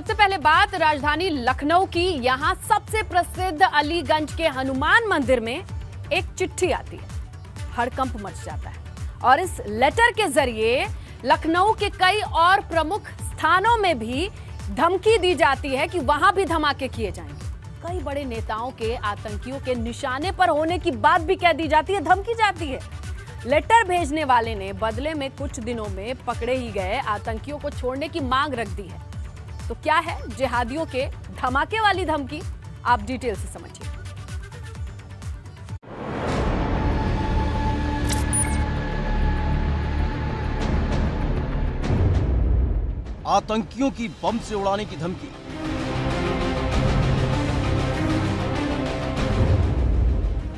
सबसे पहले बात राजधानी लखनऊ की। यहां सबसे प्रसिद्ध अलीगंज के हनुमान मंदिर में एक चिट्ठी आती है, हड़कंप मच जाता है और इस लेटर के जरिए लखनऊ के कई और प्रमुख स्थानों में भी धमकी दी जाती है कि वहां भी धमाके किए जाएंगे। कई बड़े नेताओं के आतंकियों के निशाने पर होने की बात भी कह दी जाती है, धमकी जाती है। लेटर भेजने वाले ने बदले में कुछ दिनों में पकड़े ही गए आतंकियों को छोड़ने की मांग रख दी है। तो क्या है जिहादियों के धमाके वाली धमकी, आप डिटेल से समझिए। आतंकियों की बम से उड़ाने की धमकी।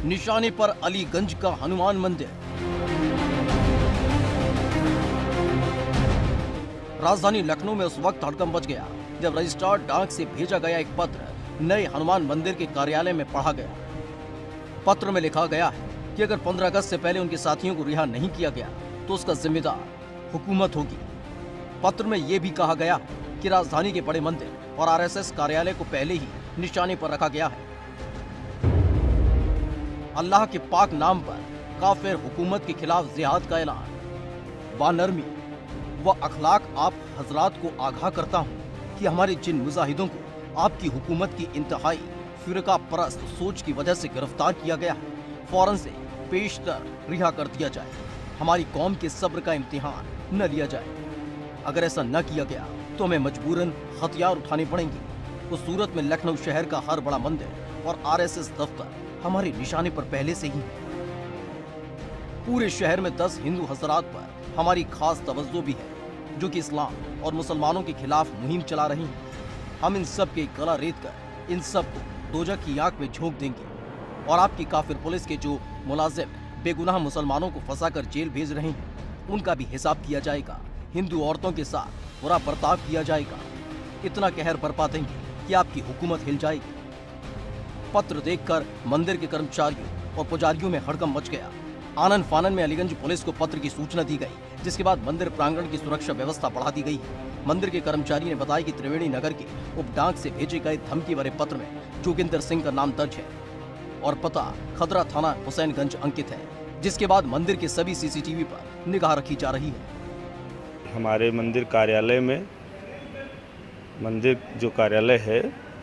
निशाने पर अलीगंज का हनुमान मंदिर। राजधानी लखनऊ में उस वक्त हड़कंप मच गया जब रजिस्ट्रार डाक से भेजा गया एक पत्र नए हनुमान मंदिर के कार्यालय में पढ़ा गया। पत्र में लिखा गया है कि अगर 15 अगस्त से पहले उनके साथियों को रिहा नहीं किया गया तो उसका जिम्मेदार हुकूमत होगी। पत्र में यह भी कहा गया कि राजधानी के बड़े मंदिर और आरएसएस कार्यालय को पहले ही निशाने पर रखा गया है। अल्लाह के पाक नाम पर काफिर हुकूमत के खिलाफ जिहाद का ऐलान। वानरमी व अखलाक आप हजरात को आगाह करता हूँ कि हमारे जिन मुजाहिदों को आपकी हुकूमत की इंतहाई फिरका परस्त सोच की वजह से गिरफ्तार किया गया है, फौरन से पेशतर रिहा कर दिया जाए। हमारी कौम के सब्र का इम्तिहान न लिया जाए। अगर ऐसा न किया गया तो हमें मजबूरन हथियार उठाने पड़ेंगे। उस सूरत में लखनऊ शहर का हर बड़ा मंदिर और आरएसएस दफ्तर हमारे निशाने पर पहले से ही है। पूरे शहर में 10 हिंदू हजरात पर हमारी खास तवज्जो भी है जो कि इस्लाम और मुसलमानों के खिलाफ मुहिम चला रही हैं। हम इन सब के गला रेत कर इन सब को दोजख की आंख में झोंक देंगे और आपकी काफिर पुलिस के जो मुलाजिम बेगुनाह मुसलमानों को फंसाकर जेल भेज रहे हैं उनका भी हिसाब किया जाएगा। हिंदू औरतों के साथ बुरा बर्ताव किया जाएगा। इतना कहर बरपा देंगे कि आपकी हुकूमत हिल जाएगी। पत्र देखकर मंदिर के कर्मचारियों और पुजारियों में हड़कंप मच गया। आनन फानन में अलीगंज पुलिस को पत्र की सूचना दी गई, जिसके बाद मंदिर प्रांगण की सुरक्षा व्यवस्था बढ़ा दी गई है। मंदिर के कर्मचारी ने बताया कि त्रिवेणी नगर के उपडाक से भेजे गए धमकी भरे पत्र में जोगिंदर सिंह का नाम दर्ज है और पता खदरा थाना हुसैनगंज अंकित है, जिसके बाद मंदिर के सभी सीसीटीवी पर निगाह रखी जा रही है। हमारे मंदिर कार्यालय में, मंदिर जो कार्यालय है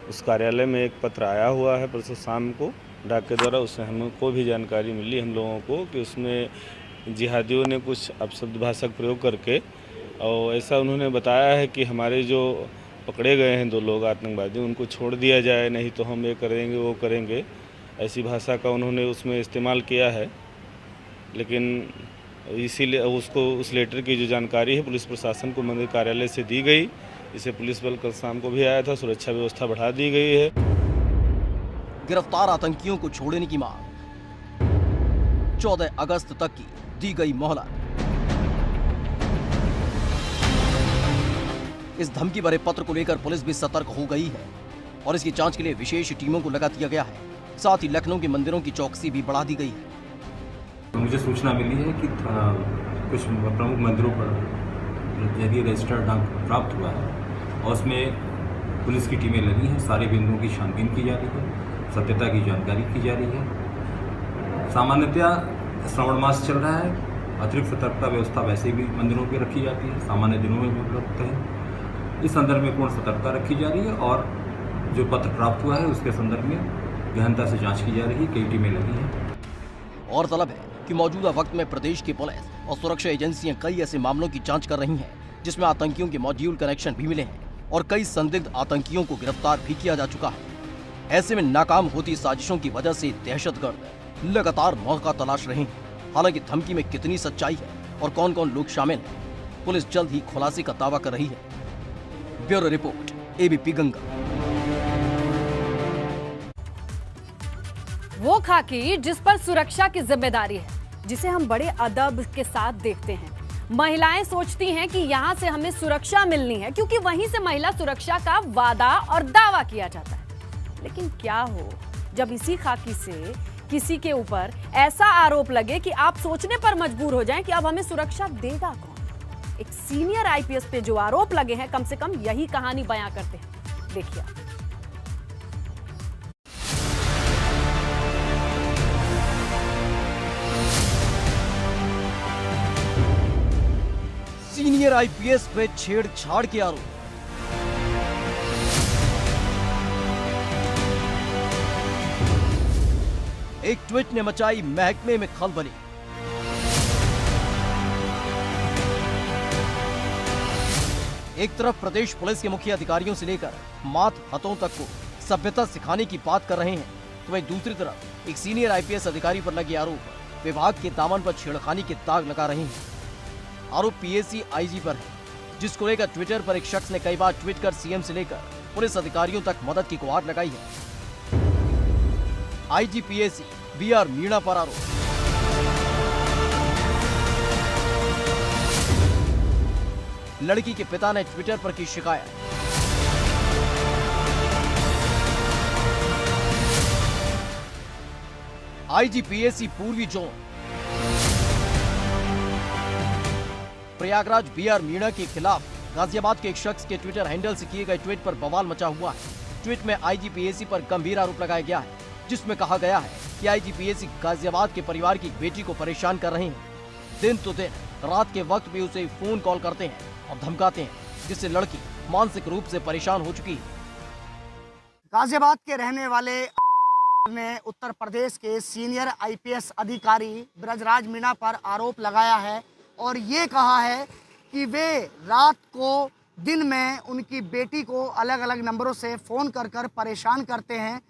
उस कार्यालय में एक पत्र आया हुआ है परसों शाम को डाक के द्वारा। उससे हमको भी जानकारी मिली हम लोगों को कि उसमें जिहादियों ने कुछ अपशब्द भाषा का प्रयोग करके और ऐसा उन्होंने बताया है कि हमारे जो पकड़े गए हैं 2 लोग आतंकवादी उनको छोड़ दिया जाए, नहीं तो हम ये करेंगे वो करेंगे, ऐसी भाषा का उन्होंने उसमें इस्तेमाल किया है। लेकिन इसीलिए उसको उस लेटर की जो जानकारी है पुलिस प्रशासन को मंदिर कार्यालय से दी गई। इसे पुलिस बल कल शाम को भी आया था, सुरक्षा व्यवस्था बढ़ा दी गई है। गिरफ्तार आतंकियों को छोड़ने की मांग। 14 अगस्त तक की दी गई मोहलत। इस धमकी भरे पत्र को लेकर पुलिस भी सतर्क हो गई है और इसकी जांच के लिए विशेष टीमों को लगा दिया गया है। साथ ही लखनऊ के मंदिरों की चौकसी भी बढ़ा दी गई है। मुझे सूचना मिली है कि कुछ प्रमुख मंदिरों पर यदि रजिस्टर्ड डाक प्राप्त हुआ है और उसमें पुलिस की टीमें लगी हैं। सारे बिंदुओं की छानबीन की जा रही है, सत्यता की जानकारी की जा रही है। सामान्यतः श्रावण मास चल रहा है, अतिरिक्त सतर्कता व्यवस्था वैसे भी मंदिरों पर रखी जाती है, सामान्य दिनों में भी उपलब्ध है। इस संदर्भ में पूर्ण सतर्कता रखी जा रही है और जो पत्र प्राप्त हुआ है उसके संदर्भ में गहनता से जाँच की जा रही है। कई टीमें लगी हैं। और तलब है कि मौजूदा वक्त में प्रदेश की पुलिस और सुरक्षा एजेंसियां कई ऐसे मामलों की जांच कर रही हैं जिसमें आतंकियों के मॉड्यूल कनेक्शन भी मिले हैं और कई संदिग्ध आतंकियों को गिरफ्तार भी किया जा चुका है। ऐसे में नाकाम होती साजिशों की वजह से दहशतगर्द लगातार मौका तलाश रहे हैं। हालांकि धमकी में कितनी सच्चाई है और कौन कौन लोग शामिल हैं, पुलिस जल्द ही खुलासे का दावा कर रही है। Bureau report, ABP Ganga. वो खाकी जिस पर सुरक्षा की जिम्मेदारी है, जिसे हम बड़े अदब के साथ देखते हैं। महिलाएं सोचती हैं कि यहां से हमें सुरक्षा मिलनी है क्योंकि वहीं से महिला सुरक्षा का वादा और दावा किया जाता है। लेकिन क्या हो जब इसी खाकी से किसी के ऊपर ऐसा आरोप लगे कि आप सोचने पर मजबूर हो जाएं कि अब हमें सुरक्षा देगा कौन। एक सीनियर आईपीएस पे जो आरोप लगे हैं, कम से कम यही कहानी बयां करते हैं। देखिए। सीनियर आईपीएस पे छेड़छाड़ के आरोप। एक ट्वीट ने मचाई महकमे में खलबली। एक तरफ प्रदेश पुलिस के मुख्य अधिकारियों से लेकर मात हतों तक को सभ्यता सिखाने की बात कर रहे हैं, तो वहीं दूसरी तरफ एक सीनियर आईपीएस अधिकारी पर लगे आरोप विभाग के दामन पर छेड़खानी के दाग लगा रहे हैं। आरोप पीएसी आईजी पर है, जिसको लेकर ट्विटर पर एक शख्स ने कई बार ट्वीट कर सीएम से लेकर पुलिस अधिकारियों तक मदद की गुहार लगाई है। आईजी पीएसी बीआर मीणा पर आरोप। लड़की के पिता ने ट्विटर पर की शिकायत। आईजी पीएसी पूर्वी जोन। प्रयागराज बीआर मीणा के खिलाफ गाजियाबाद के एक शख्स के ट्विटर हैंडल से किए गए ट्वीट पर बवाल मचा हुआ है। ट्वीट में आईजी पीएसी पर गंभीर आरोप लगाया गया है, जिसमें कहा गया है कि आईजी पीएसी गाजियाबाद के परिवार की बेटी को परेशान कर रहे हैं। दिन तो दिन रात के वक्त भी उसे फोन कॉल करते हैं और धमकाते हैं, जिससे लड़की मानसिक रूप से परेशान हो चुकी है। गाजियाबाद के रहने वाले ने उत्तर प्रदेश के सीनियर आईपीएस अधिकारी ब्रजराज मीणा पर आरोप लगाया है और ये कहा है कि वे रात को दिन में उनकी बेटी को अलग अलग नंबरों से फ़ोन कर कर परेशान करते हैं।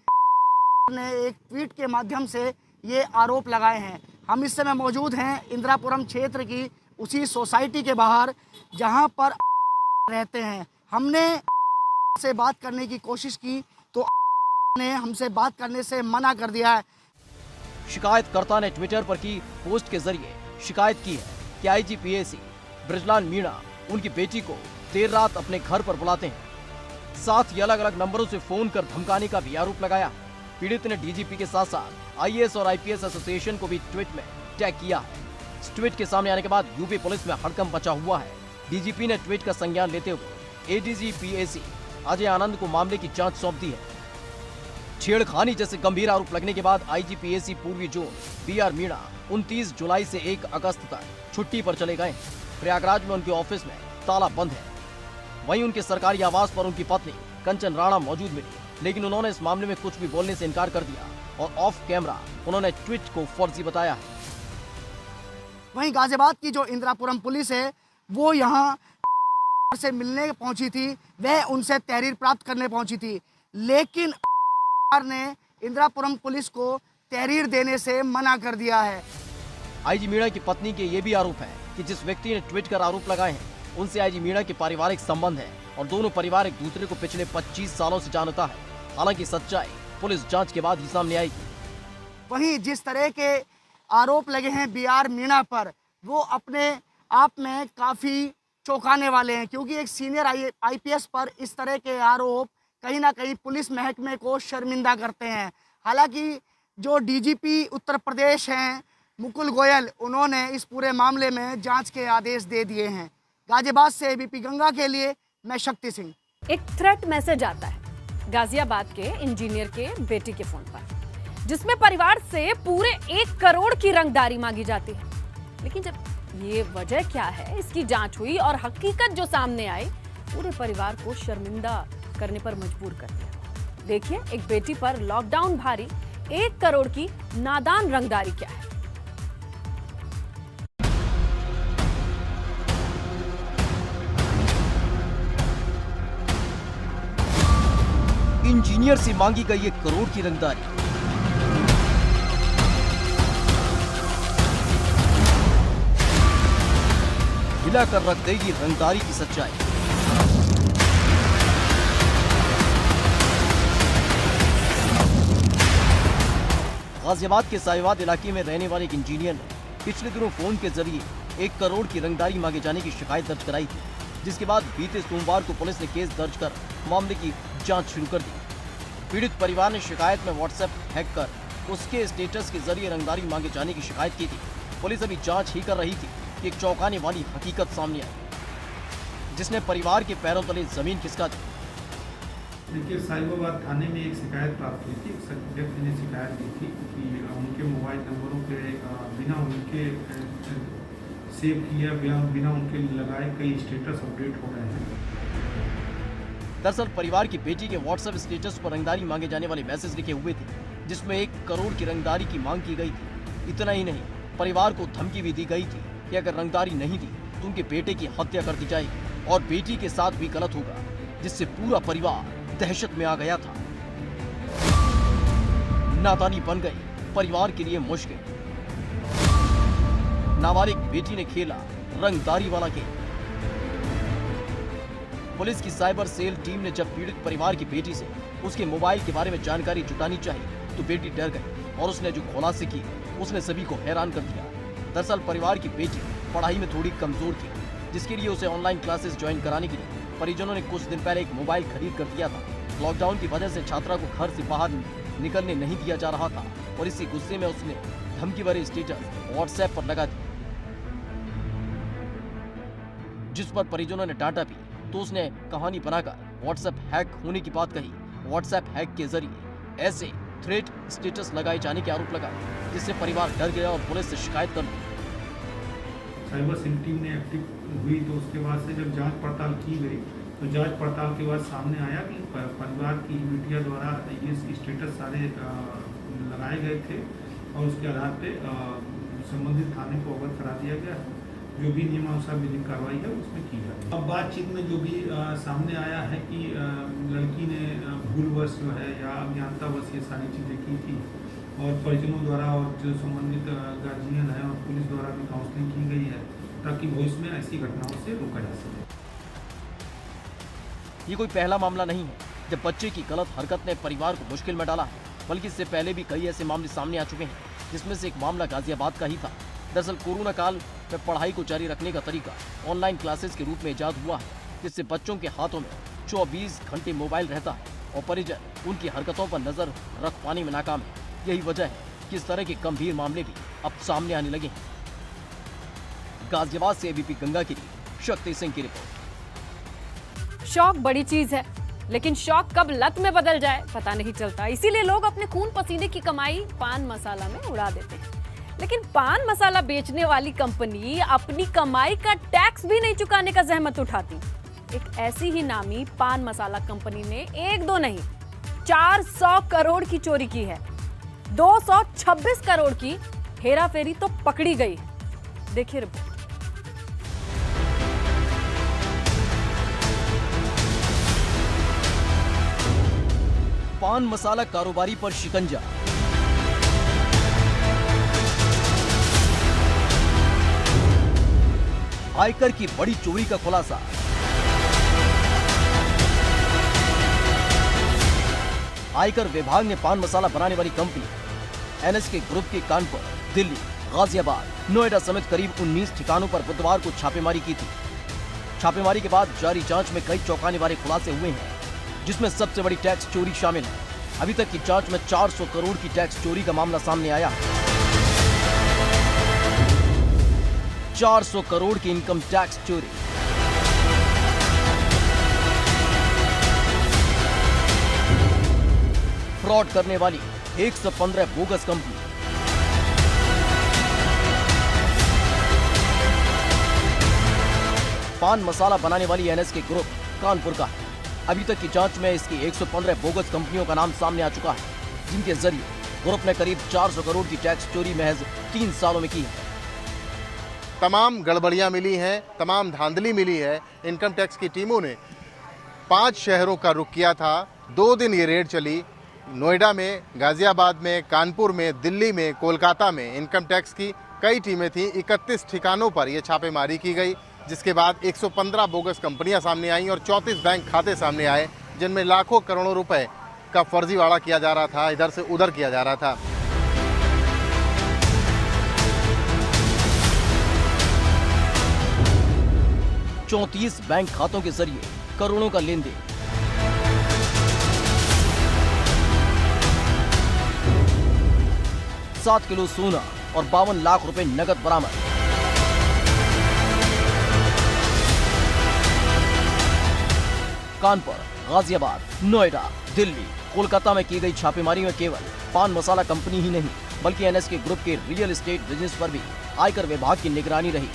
ने एक ट्वीट के माध्यम से ये आरोप लगाए हैं। हम इस समय मौजूद हैं इंदिरापुरम क्षेत्र की उसी सोसाइटी के बाहर जहां पर रहते हैं। हमने से बात करने की कोशिश की तो ने हमसे बात करने से मना कर दिया है। शिकायतकर्ता ने ट्विटर पर की पोस्ट के जरिए शिकायत की है कि आईजी पीएसी ब्रजलाल मीणा उनकी बेटी को देर रात अपने घर पर बुलाते हैं। साथ ही अलग अलग नंबरों से फोन कर धमकाने का भी आरोप लगाया। पीड़ित ने डीजीपी के साथ साथ आईएएस और आईपीएस एसोसिएशन को भी ट्वीट में टैग किया है। इस ट्वीट के सामने आने के बाद यूपी पुलिस में हड़कंप मचा हुआ है। डीजीपी ने ट्वीट का संज्ञान लेते हुए एडीजी पीएसी अजय आनंद को मामले की जांच सौंप दी है। छेड़खानी जैसे गंभीर आरोप लगने के बाद आईजी पीएसी पूर्वी जोन बीआर मीणा 29 जुलाई से 1 अगस्त तक छुट्टी पर चले गए। प्रयागराज में उनके ऑफिस में ताला बंद है। वहीं उनके सरकारी आवास पर उनकी पत्नी कंचन राणा मौजूद मिली, लेकिन उन्होंने इस मामले में कुछ भी बोलने से इनकार कर दिया और ऑफ कैमरा उन्होंने ट्वीट को फर्जी बताया है। वहीं गाजियाबाद की जो इंदिरापुरम पुलिस है वो यहाँ से मिलने पहुंची थी, वह उनसे तहरीर प्राप्त करने पहुंची थी, लेकिन ने इंदिरापुरम पुलिस को तहरीर देने से मना कर दिया है। आईजी मीणा की पत्नी के ये भी आरोप है कि जिस व्यक्ति ने ट्वीट कर आरोप लगाए हैं उनसे आईजी मीणा के पारिवारिक संबंध है और दोनों परिवार एक दूसरे को पिछले 25 सालों से जानता है। हालांकि सच्चाई पुलिस जांच के बाद ही सामने आएगी। वहीं जिस तरह के आरोप लगे हैं बीआर मीणा पर, वो अपने आप में काफ़ी चौंकाने वाले हैं, क्योंकि एक सीनियर आईपीएस पर इस तरह के आरोप कहीं ना कहीं पुलिस महकमे को शर्मिंदा करते हैं। हालांकि जो डीजीपी उत्तर प्रदेश हैं मुकुल गोयल, उन्होंने इस पूरे मामले में जांच के आदेश दे दिए हैं। गाजियाबाद से एबीपी गंगा के लिए मैं शक्ति सिंह। एक थ्रेट मैसेज आता है गाजियाबाद के इंजीनियर के बेटी के फोन पर, जिसमें परिवार से पूरे 1 करोड़ की रंगदारी मांगी जाती है। लेकिन जब ये वजह क्या है, इसकी जांच हुई और हकीकत जो सामने आई पूरे परिवार को शर्मिंदा करने पर मजबूर कर दिया। देखिए एक बेटी पर लॉकडाउन भारी 1 करोड़ की नादान रंगदारी क्या है। इंजीनियर से मांगी गई 1 करोड़ की रंगदारी। हिलाकर रख देगी रंगदारी की सच्चाई। गाजियाबाद के साहिवाद इलाके में रहने वाले एक इंजीनियर ने पिछले दिनों फोन के जरिए 1 करोड़ की रंगदारी मांगे जाने की शिकायत दर्ज कराई थी, जिसके बाद बीते सोमवार को पुलिस ने केस दर्ज कर मामले की जांच शुरू कर दी। पीड़ित परिवार ने शिकायत में व्हाट्सएप हैक कर उसके स्टेटस के जरिए रंगदारी मांगे जाने की शिकायत की थी। पुलिस अभी जांच ही कर रही थी कि एक चौंकाने वाली हकीकत सामने आई, जिसने परिवार के पैरों तले जमीन खिसका दी। देखिए, साहिबाबाद थाने में एक शिकायत प्राप्त हुई थी। एक व्यक्ति ने शिकायत दी थी कि उनके मोबाइल नंबरों पे बिना उनके सेव किया, बिना उनके लगाए कई स्टेटस अपडेट हो रहे हैं। दरअसल परिवार की बेटी के व्हाट्सएप स्टेटस पर रंगदारी मांगे जाने वाले मैसेज लिखे हुए थे, जिसमें 1 करोड़ की रंगदारी की मांग की गई थी। इतना ही नहीं, परिवार को धमकी भी दी गई थी कि अगर रंगदारी नहीं दी तो उनके बेटे की हत्या कर दी जाएगी और बेटी के साथ भी गलत होगा, जिससे पूरा परिवार दहशत में आ गया था। नादानी बन गई परिवार के लिए मुश्किल। नाबालिग बेटी ने खेला रंगदारी वाला गेम। पुलिस की साइबर सेल टीम ने जब पीड़ित परिवार की बेटी से उसके मोबाइल के बारे में जानकारी जुटानी चाहिए तो बेटी डर गई और उसने जो खुलासे किए उसने सभी को हैरान कर दिया। दरअसल परिवार की बेटी पढ़ाई में थोड़ी कमजोर थी, जिसके लिए उसे ऑनलाइन क्लासेस ज्वाइन कराने के लिए परिजनों ने कुछ दिन पहले एक मोबाइल खरीद कर दिया था। लॉकडाउन की वजह से छात्रा को घर से बाहर निकलने नहीं दिया जा रहा था और इसी गुस्से में उसने धमकी भरे स्टेटस व्हाट्सएप पर लगा दिया, जिस पर परिजनों ने डांटा भी तो उसने कहानी बनाकर व्हाट्सएप हैक होने की बात कही। व्हाट्सएप हैक के जरिए ऐसे थ्रेट स्टेटस लगाए जाने के आरोप लगाए, जिससे परिवार डर गया और पुलिस से शिकायत कर दी। साइबर सेल टीम ने एक्टिव हुई तो उसके बाद से जब जांच पड़ताल की गई तो जांच पड़ताल के बाद सामने आया कि परिवार की मीडिया द्वारा ये स्टेटस सारे लगाए गए थे और उसके आधार पे संबंधित थाने को अवगत करा दिया गया। जो भी नियमानुसार विधिक कार्रवाई है उसमें की जाए। अब बातचीत में जो भी सामने आया है कि लड़की ने भूलवश जो है या अज्ञानतावश ये सारी चीज़ें की थी और परिजनों द्वारा और जो संबंधित गार्जियन है और पुलिस द्वारा भी काउंसलिंग की गई है ताकि भविष्य में ऐसी घटनाओं से रोका जा सके। ये कोई पहला मामला नहीं है जब बच्चे की गलत हरकत ने परिवार को मुश्किल में डाला है, बल्कि इससे पहले भी कई ऐसे मामले सामने आ चुके हैं, जिसमें से एक मामला गाजियाबाद का ही था। दरअसल कोरोना काल में पढ़ाई को जारी रखने का तरीका ऑनलाइन क्लासेस के रूप में इजाद हुआ है, जिससे बच्चों के हाथों में 24 घंटे मोबाइल रहता है और परिजन उनकी हरकतों पर नजर रख पाने में नाकाम है। यही वजह है कि इस तरह के गंभीर मामले भी अब सामने आने लगे हैं। गाजियाबाद से एबीपी गंगा के लिए शक्ति सिंह की रिपोर्ट। शौक बड़ी चीज है, लेकिन शौक कब लत में बदल जाए पता नहीं चलता। इसीलिए लोग अपने खून पसीने की कमाई पान मसाला में उड़ा देते हैं। लेकिन पान मसाला बेचने वाली कंपनी अपनी कमाई का टैक्स भी नहीं चुकाने का जहमत उठाती। एक ऐसी ही नामी पान मसाला कंपनी ने 1-2 नहीं 400 करोड़ की चोरी की है। 226 करोड़ की हेराफेरी तो पकड़ी गई। देखिए रिपोर्ट। पान मसाला कारोबारी पर शिकंजा। आयकर की बड़ी चोरी का खुलासा। आयकर विभाग ने पान मसाला बनाने वाली कंपनी एनएसके ग्रुप के कानपुर, दिल्ली, गाजियाबाद, नोएडा समेत करीब 19 ठिकानों पर बुधवार को छापेमारी की थी। छापेमारी के बाद जारी जांच में कई चौंकाने वाले खुलासे हुए हैं, जिसमें सबसे बड़ी टैक्स चोरी शामिल है। अभी तक की जांच में 400 करोड़ की टैक्स चोरी का मामला सामने आया है। 400 करोड़ की इनकम टैक्स चोरी। फ्रॉड करने वाली 115 बोगस कंपनी। पान मसाला बनाने वाली एनएसके ग्रुप कानपुर का है। अभी तक की जांच में इसकी 115 बोगस कंपनियों का नाम सामने आ चुका है, जिनके जरिए ग्रुप ने करीब 400 करोड़ की टैक्स चोरी महज 3 सालों में की है। तमाम गड़बड़ियां मिली हैं, तमाम धांधली मिली है। इनकम टैक्स की टीमों ने 5 शहरों का रुख किया था। 2 दिन ये रेड चली। नोएडा में, गाजियाबाद में, कानपुर में, दिल्ली में, कोलकाता में इनकम टैक्स की कई टीमें थीं। 31 ठिकानों पर यह छापेमारी की गई, जिसके बाद 115 बोगस कंपनियां सामने आईं और 34 बैंक खाते सामने आए, जिनमें लाखों करोड़ों रुपए का फर्जीवाड़ा किया जा रहा था, इधर से उधर किया जा रहा था। चौंतीस बैंक खातों के जरिए करोड़ों का लेन देन। $7 किलो सोना और 52 लाख रुपए नकद बरामद। कानपुर, गाजियाबाद, नोएडा, दिल्ली, कोलकाता में की गई छापेमारी में केवल पान मसाला कंपनी ही नहीं बल्कि NSK ग्रुप के रियल एस्टेट बिजनेस पर भी आयकर विभाग की निगरानी रही।